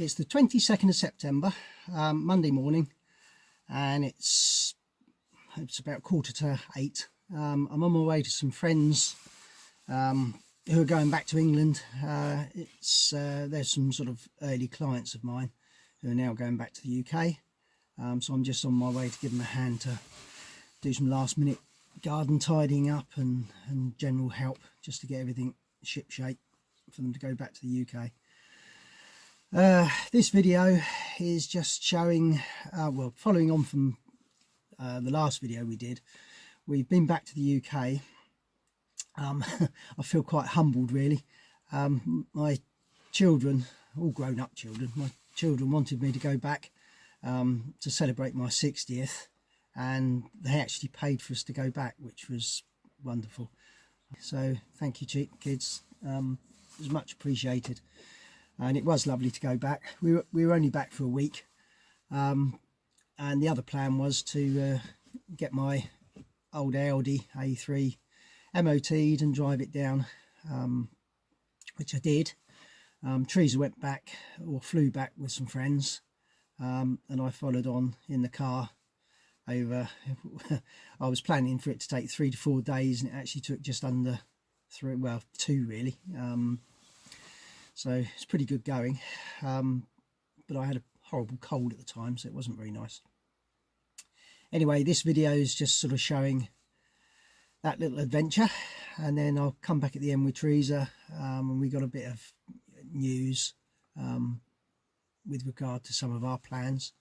It's the 22nd of September, Monday morning, and it's about 7:45. I'm on my way to some friends who are going back to England. There's some sort of early clients of mine who are now going back to the UK. So I'm just on my way to give them a hand to do some last minute garden tidying up and general help, just to get everything ship shape for them to go back to the UK. This video is just showing, well, following on from the last video we did. We've been back to the UK. I feel quite humbled, really. My children, all grown up children, my children wanted me to go back to celebrate my 60th, and they actually paid for us to go back, which was wonderful. So thank you, kids. It was much appreciated, and it was lovely to go back. We were only back for a week, and the other plan was to get my old Audi A3 MOT'd and drive it down, which I did. Teresa went back, or flew back, with some friends, and I followed on in the car over. I was planning for it to take 3 to 4 days, and it actually took just under 3, well, 2 really. So it's pretty good going, but I had a horrible cold at the time, so it wasn't very nice. Anyway, this video is just sort of showing that little adventure, and then I'll come back at the end with Teresa, and we got a bit of news with regard to some of our plans.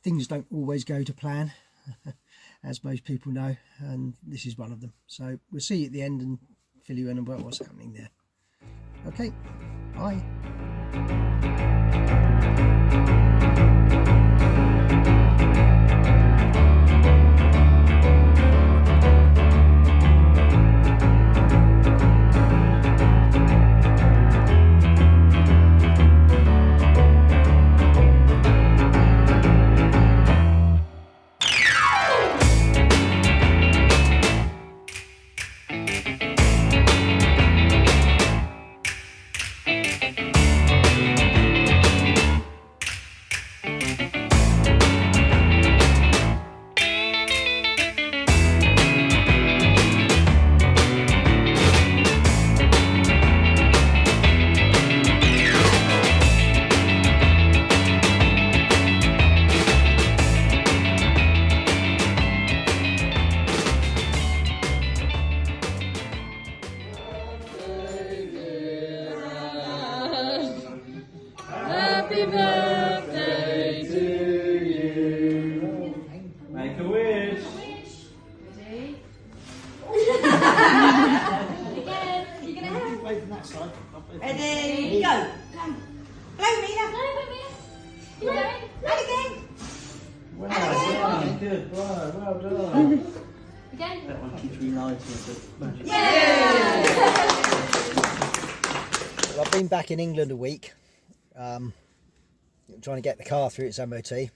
Things don't always go to plan, as most people know, and this is one of them. So we'll see you at the end and fill you in about what's happening there. Okay, bye. Happy birthday to you. Make a wish. Ready? Again. You're gonna have. Play from that side. Ready, go. Blow me now. Blow, baby. Blow again. Well done. Good. Well done. Again. That one keeps relighting the magic. Yeah. Well, I've been back in England a week, trying to get the car through its MOT.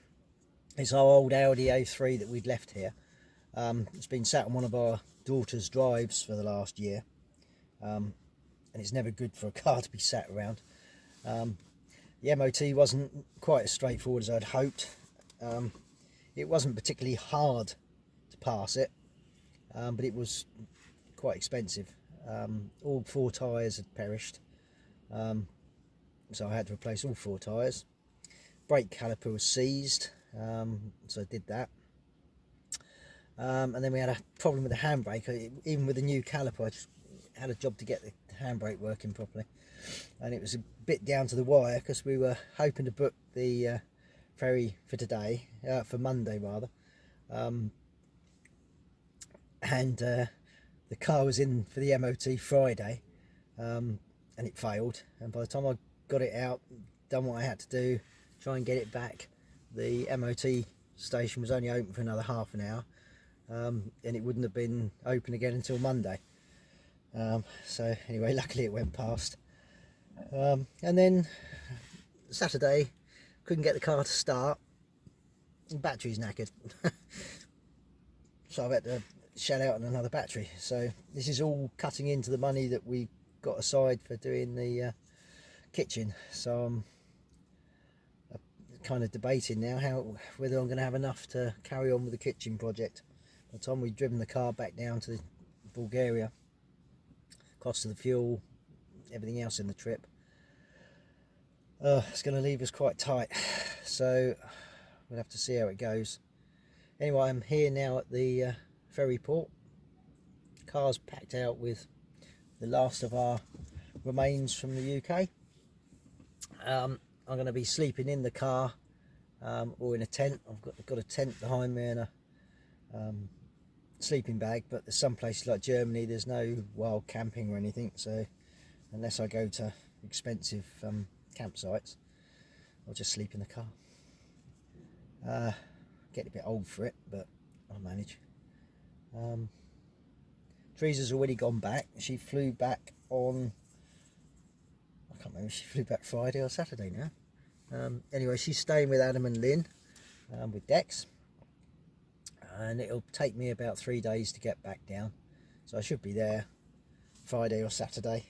It's our old Audi A3 that we'd left here. It's been sat on one of our daughter's drives for the last year, and it's never good for a car to be sat around. The MOT wasn't quite as straightforward as I'd hoped. It wasn't particularly hard to pass it, but it was quite expensive. All 4 tyres had perished, so I had to replace all 4 tyres. Brake caliper was seized, so I did that. And then we had a problem with the handbrake. Even with the new caliper, I just had a job to get the handbrake working properly, and it was a bit down to the wire, because we were hoping to book the ferry for today, for Monday rather, and the car was in for the MOT Friday, and it failed, and by the time I got it out, done what I had to do, try and get it back, the MOT station was only open for another half an hour, and it wouldn't have been open again until Monday. So anyway, luckily it went past. And then Saturday, couldn't get the car to start, the battery's knackered. So I've had to shell out on another battery. So this is all cutting into the money that we got aside for doing the kitchen, so I'm kind of debating now whether I'm going to have enough to carry on with the kitchen project. By the time we've driven the car back down to Bulgaria, cost of the fuel, everything else in the trip, it's going to leave us quite tight, so we'll have to see how it goes. Anyway, I'm here now at the ferry port. Car's packed out with the last of our remains from the UK. I'm going to be sleeping in the car or in a tent. I've got a tent behind me and a sleeping bag, but there's some places like Germany there's no wild camping or anything, so unless I go to expensive campsites, I'll just sleep in the car. Get a bit old for it, but I'll manage. Teresa's already gone back. She flew back on, I can't remember if she flew back Friday or Saturday now. Anyway, she's staying with Adam and Lynn with Dex, and it'll take me about 3 days to get back down, so I should be there Friday or Saturday.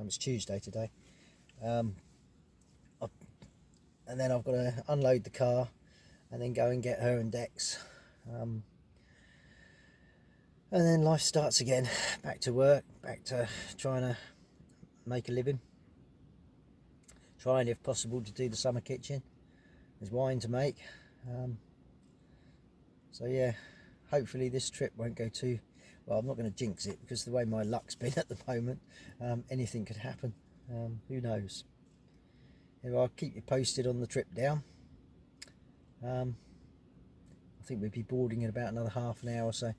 It's Tuesday today. And then I've got to unload the car and then go and get her and Dex, and then life starts again. Back to work, back to trying to make a living, trying if possible to do the summer kitchen. There's wine to make, so yeah, hopefully this trip won't go too well. I'm not going to jinx it, because the way my luck's been at the moment, anything could happen. Who knows. Anyway, I'll keep you posted on the trip down. I think we'll be boarding in about another half an hour or so.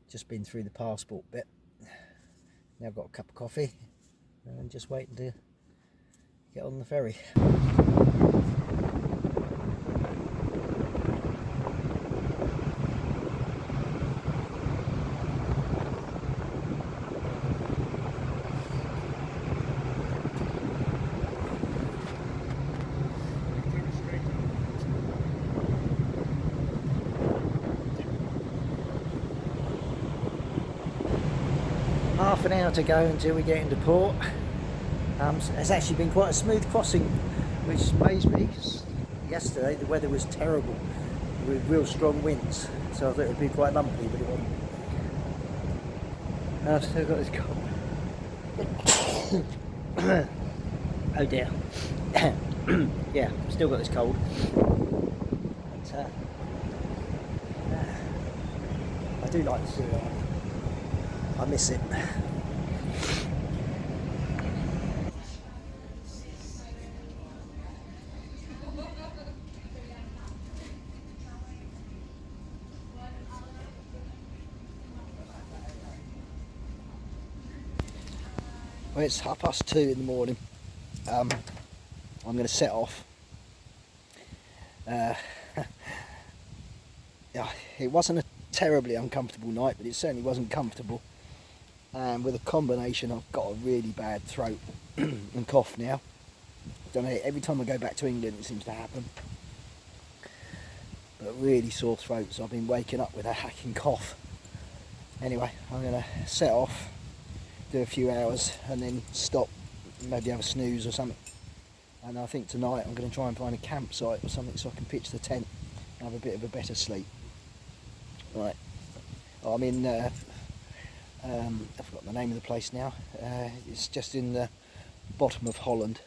Just been through the passport bit. Now I've got a cup of coffee and just waiting to get on the ferry. Half an hour to go until we get into port. It's actually been quite a smooth crossing, which amazed me, because yesterday the weather was terrible with real strong winds, so I thought it would be quite lumpy, but it wasn't. And I've still got this cold. Oh dear. Yeah, still got this cold. But, I do like to see it. I miss it. Well, it's 2:30 in the morning. I'm going to set off. Yeah, it wasn't a terribly uncomfortable night, but it certainly wasn't comfortable. And with a combination, I've got a really bad throat and cough now. Don't know, every time I go back to England it seems to happen. But really sore throat, so I've been waking up with a hacking cough. Anyway, I'm going to set off, do a few hours, and then stop, maybe have a snooze or something. And I think tonight I'm going to try and find a campsite or something so I can pitch the tent and have a bit of a better sleep. Right, I'm in, I forgot the name of the place now. It's just in the bottom of Holland.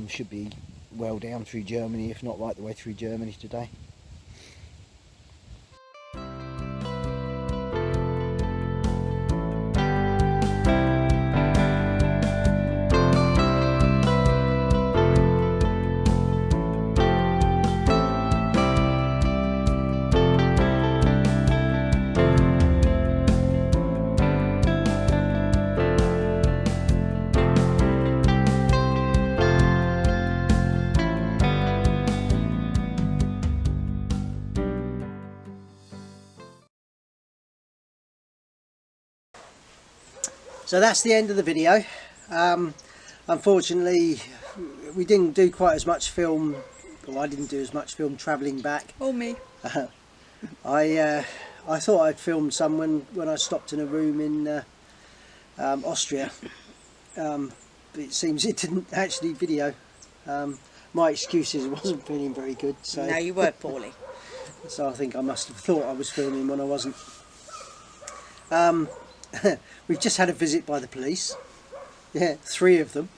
Should be well down through Germany, if not right the way through Germany today. So that's the end of the video. Unfortunately, we didn't do quite as much film, or I didn't do as much film travelling back. Or me. I thought I'd filmed some when I stopped in a room in Austria, it seems it didn't actually video. My excuse is I wasn't feeling very good, so No, you weren't poorly. so I think I must have thought I was filming when I wasn't. We've just had a visit by the police. Yeah, 3 of them.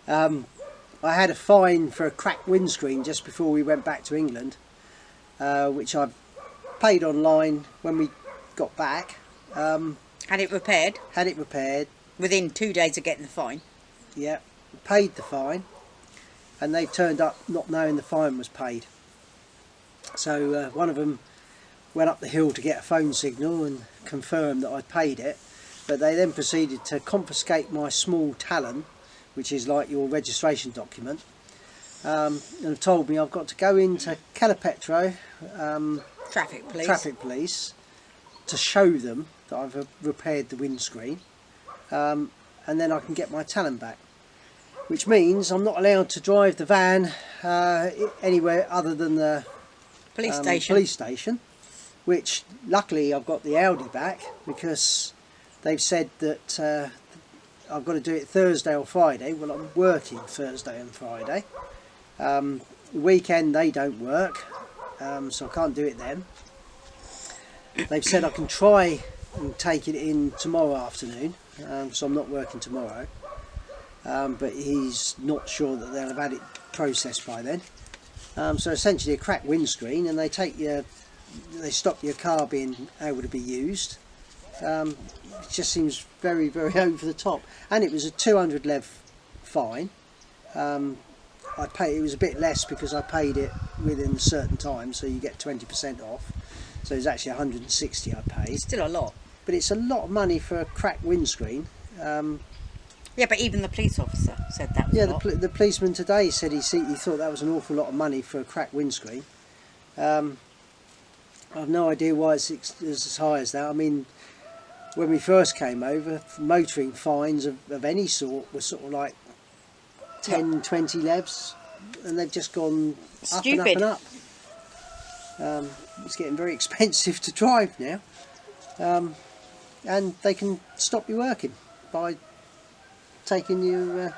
I had a fine for a cracked windscreen just before we went back to England, which I paid online when we got back. Had it repaired Had it repaired. within 2 days of getting the fine. Yeah, paid the fine, and they turned up not knowing the fine was paid. So one of them went up the hill to get a phone signal and confirm that I'd paid it, but they then proceeded to confiscate my small talon, which is like your registration document, and have told me I've got to go into Calipetro Traffic police. to show them that I've repaired the windscreen, and then I can get my talon back, which means I'm not allowed to drive the van anywhere other than the Police station, which luckily I've got the Audi back, because they've said that I've got to do it Thursday or Friday. Well, I'm working Thursday and Friday. The weekend they don't work, so I can't do it then. They've said I can try and take it in tomorrow afternoon, so I'm not working tomorrow, but he's not sure that they'll have had it processed by then. So essentially a cracked windscreen, and they stop your car being able to be used. It just seems very, very over the top, and it was a 200 lev fine. It was a bit less because I paid it within a certain time, so you get 20% off. So it was actually 160 I paid. Still a lot. But it's a lot of money for a cracked windscreen. Yeah, but even the police officer said that was Yeah, a lot. the policeman today said he thought that was an awful lot of money for a cracked windscreen. I've no idea why it's as high as that. I mean, when we first came over, motoring fines of any sort were sort of like 10, 20 levs, and they've just gone up and up and up. It's getting very expensive to drive now, and they can stop you working by taking the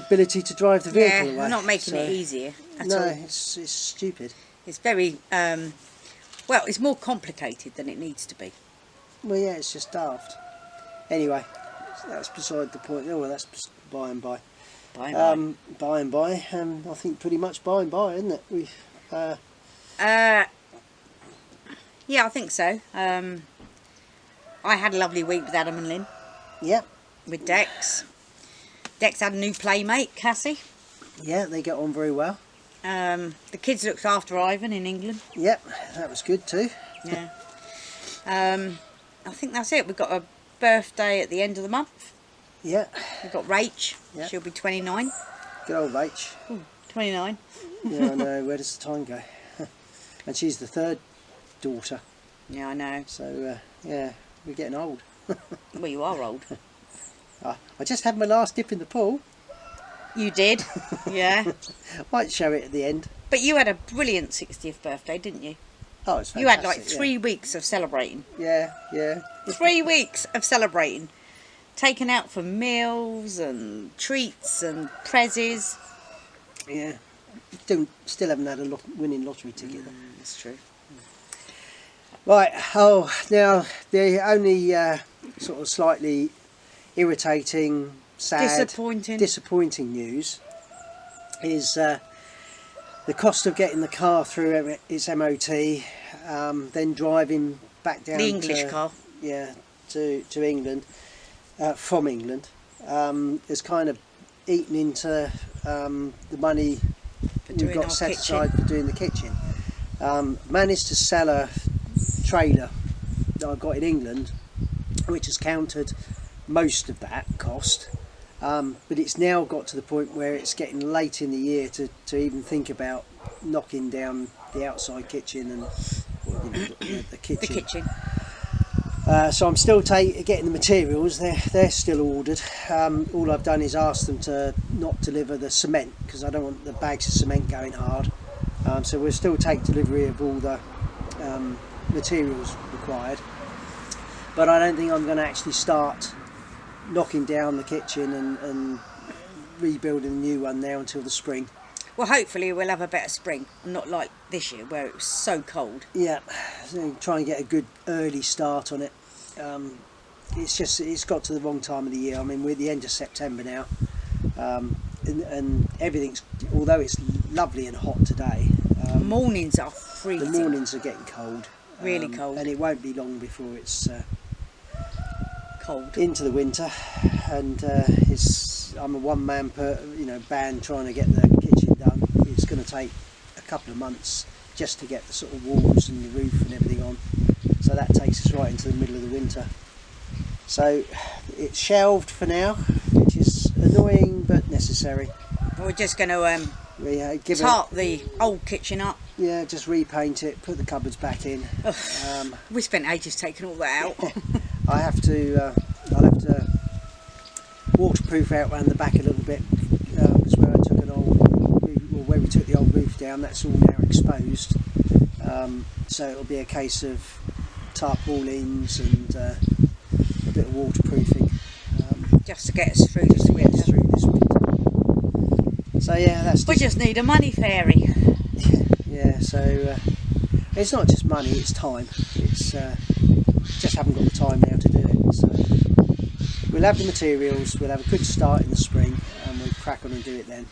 ability to drive the vehicle away. Yeah, not making it So, easier at no, all. it's stupid. It's very, well, it's more complicated than it needs to be. Well, yeah, it's just daft. Anyway, that's beside the point. Oh, well, that's by and by. By and By and by. I think pretty much by and by, isn't it? yeah, I think so. I had a lovely week with Adam and Lynn, Yeah, with Dex. Dex had a new playmate, Cassie. yeah, they get on very well. The kids looked after Ivan in England. Yep, that was good too. Yeah. I think that's it. We've got a birthday at the end of the month. Yeah, We've got Rach. Yeah. She'll be 29. good old Rach. 29. Yeah, I know. Where does the time go? And she's the third daughter. Yeah, I know. So yeah, we're getting old. Well, you are old. I just had my last dip in the pool. You did. Yeah. Might show it at the end. But you had a brilliant 60th birthday, didn't you? Oh, it's fantastic. You had like 3 weeks of celebrating. Yeah, yeah. 3 weeks of celebrating. Taken out for meals and treats and prezzies. Yeah. Still haven't had a winning lottery ticket. That's true. Right. Oh, now the only sort of slightly irritating, sad, disappointing news is the cost of getting the car through its MOT, then driving back down The English car. Yeah, to England, from England, has kind of eaten into the money we've doing got our set kitchen. aside for doing the kitchen. Managed to sell a trailer that I got in England, which has countered most of that cost, but it's now got to the point where it's getting late in the year to even think about knocking down the outside kitchen and the kitchen. The kitchen. So I'm still getting the materials. They're still ordered. All I've done is ask them to not deliver the cement, because I don't want the bags of cement going hard. So we'll still take delivery of all the materials required, but I don't think I'm going to actually start knocking down the kitchen and rebuilding a new one now until the spring. Well, hopefully we'll have a better spring, not like this year where it was so cold. Yeah, so try and get a good early start on it. It's got to the wrong time of the year. I mean, we're at the end of September now, and everything's, although it's lovely and hot today, Mornings are freezing. the mornings are getting cold. Really cold. And it won't be long before it's Cold. into the winter. And I'm a one-man band trying to get the kitchen done. It's going to take a couple of months just to get the sort of walls and the roof and everything on. So that takes us right into the middle of the winter. So it's shelved for now, which is annoying but necessary. We're just going to Give tarp the old kitchen up. Yeah, just repaint it, put the cupboards back in. We spent ages taking all that out. I'll have to waterproof out around the back a little bit, because where I took where we took the old roof down, that's all now exposed. So it'll be a case of tarpaulins and a bit of waterproofing, Just to get us through this winter. through this winter. So yeah, that's We just need a money fairy. yeah. So it's not just money; it's time. It's just haven't got the time now to do it. So we'll have the materials. We'll have a good start in the spring, and we'll crack on and do it then.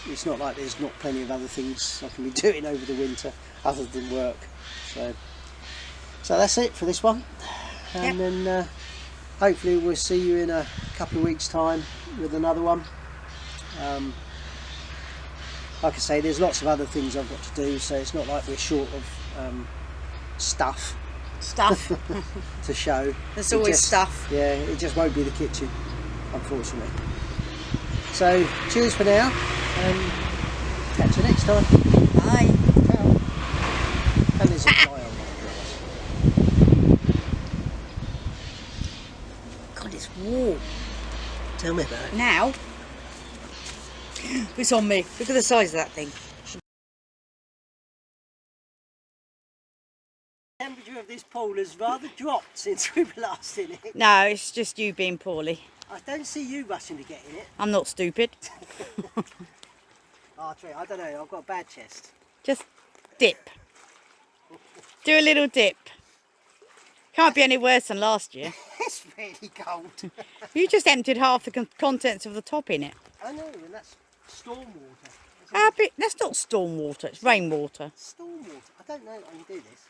It's not like there's not plenty of other things I can be doing over the winter other than work. So that's it for this one, and then hopefully we'll see you in a couple of weeks' time with another one. Like I say, there's lots of other things I've got to do, so it's not like we're short of stuff to show. There's always stuff. Yeah, it just won't be the kitchen, unfortunately. So cheers for now, and catch you next time. Bye. And there's a fly on my glass. God, it's warm. Tell me about it. Now, it's on me. Look at the size of that thing. The temperature of this pool has rather dropped since we were last in it. No, it's just you being poorly. I don't see you rushing to get in it. I'm not stupid. I don't know, I've got a bad chest. Just dip. Do a little dip. Can't be any worse than last year. It's really cold. You just emptied half the contents of the top in it. I know, and that's storm water. That's not storm water, it's rainwater. Storm water. I don't know how you do this,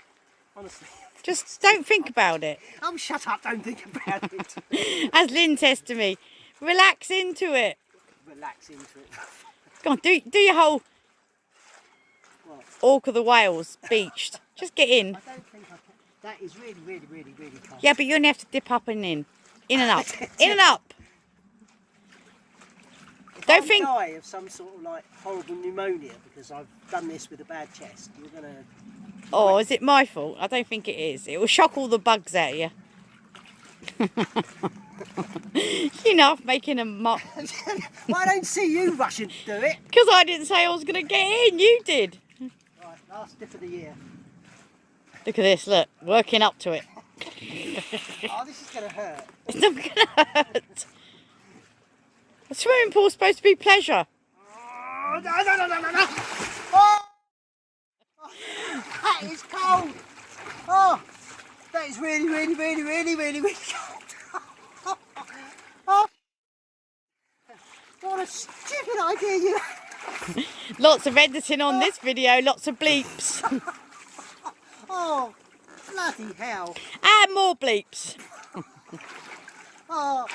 honestly. Just don't think about it. Oh, shut up, don't think about it. As Lynn says to me, relax into it. Relax into it. Go on, do your whole What? Orc of the Whales beached. Just get in. I don't think I can. That is really, really, really, really cold. Yeah, but you only have to dip up and in. In and up. In and up. Don't think. If I die of some sort of like horrible pneumonia because I've done this with a bad chest, you're going to... Oh, is it my fault? I don't think it is. It will shock all the bugs out of you. You know, I'm making a mock. Well, I don't see you rushing to do it. Because I didn't say I was going to get in. You did. Right, last dip of the year. Look at this. Look, working up to it. Oh, this is going to hurt. It's not going to hurt. A swimming pool's supposed to be pleasure. Oh, no. Oh! That is cold. Oh, that is really, really, really, really, really, really cold. Oh, what a stupid idea you had. Lots of editing on this video, lots of bleeps. Oh, bloody hell. And more bleeps. Oh.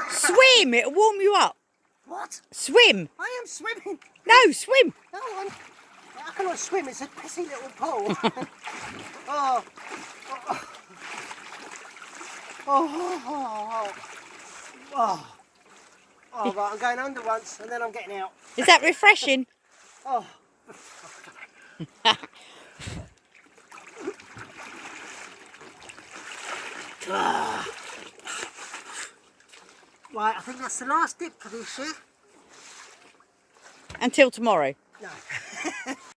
Swim, it'll warm you up. What? Swim. I am swimming. No, swim. No, I cannot swim. It's a pissy little pool. Oh. Oh, right, I'm going under once and then I'm getting out. Is that refreshing? Oh. Right, I think that's the last dip for this year. Until tomorrow. No.